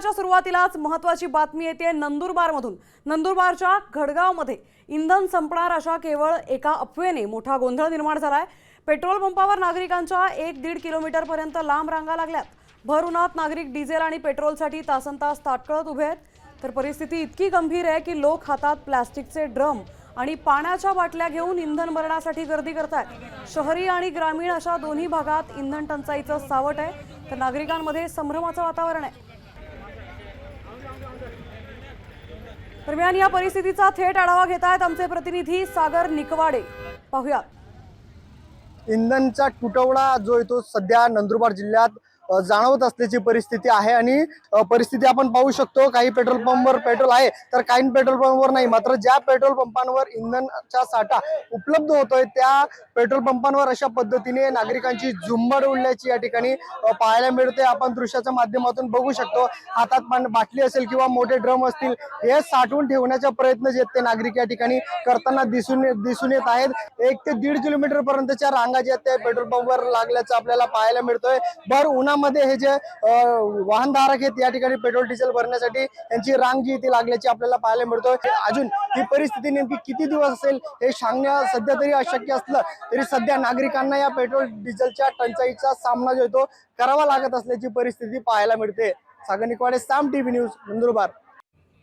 दिवसाच्या सुरुवातीलाच महत्त्वाची बातमी येते नंदुरबारमधून। नंदुरबारच्या घडगावमध्ये इंधन संपणार अशा केवळ एका अफवेने मोठा गोंधळ निर्माण झालाय। पेट्रोल पंपावर नागरिकांच्या 1-1.5 किलोमीटरपर्यंत लांब रांगा लागल्यात। भर उन्हात नागरिक डिझेल आणि पेट्रोलसाठी तासनतास ताटकळत उभे आहेत। तर परिस्थिती इतकी गंभीर आहे की लोक हातात प्लास्टिकचे ड्रम आणि पाण्याच्या बाटल्या घेऊन इंधन भरण्यासाठी गर्दी करतात। शहरी आणि ग्रामीण अशा दोन्ही भागात इंधन टंचाईचं सावट आहे, तर नागरिकांमध्ये संभ्रमाचं वातावरण आहे। दरम्यान या परिस्थितीचा थेट आढावा घेत आहेत आमचे प्रतिनिधी सागर निकवाडे। पाहूया। इंधनचा तुटवडा जो येतो सध्या नंदुरबार जिल्ह्यात जाणवत असल्याची परिस्थिती आहे आणि परिस्थिती आपण पाहू शकतो। काही पेट्रोल पंपवर पेट्रोल आहे तर काही पेट्रोल पंपवर नाही। मात्र ज्या पेट्रोल पंपांवर इंधनाचा साठा उपलब्ध होतोय त्या पेट्रोल पंपांवर अशा पद्धतीने नागरिकांची झुंबड उडल्याची या ठिकाणी पाहायला मिळते। आपण दृश्याच्या माध्यमातून बघू शकतो, हातात बाटली असेल किंवा मोठे ड्रम असतील हे साठवून ठेवण्याचा प्रयत्न जे ते नागरिक या ठिकाणी करताना दिसून येत आहेत। 1 ते 1.5 किलोमीटर पर्यंतच्या रांगा ज्या त्या पेट्रोल पंपवर लागल्याचं आपल्याला पाहायला मिळतोय। भर उन्हामध्ये हे जे वाहनधारक आहेत या ठिकाणी पेट्रोल डिझेल भरण्यासाठी यांची रांग जी ती लागल्याची आपल्याला पाहायला मिळतोय। अजून ही परिस्थिती नेमकी किती दिवस असेल हे सांगणं सध्या तरी अशक्य असलं तरी सध्या नागरिकांना या पेट्रोल डिझेलच्या टंचाईचा सामना जो तो करावा लागत असल्याची परिस्थिती पाहायला मिळते। सागर निकवाडे, साम टीव्ही न्यूज, नंदुरबार।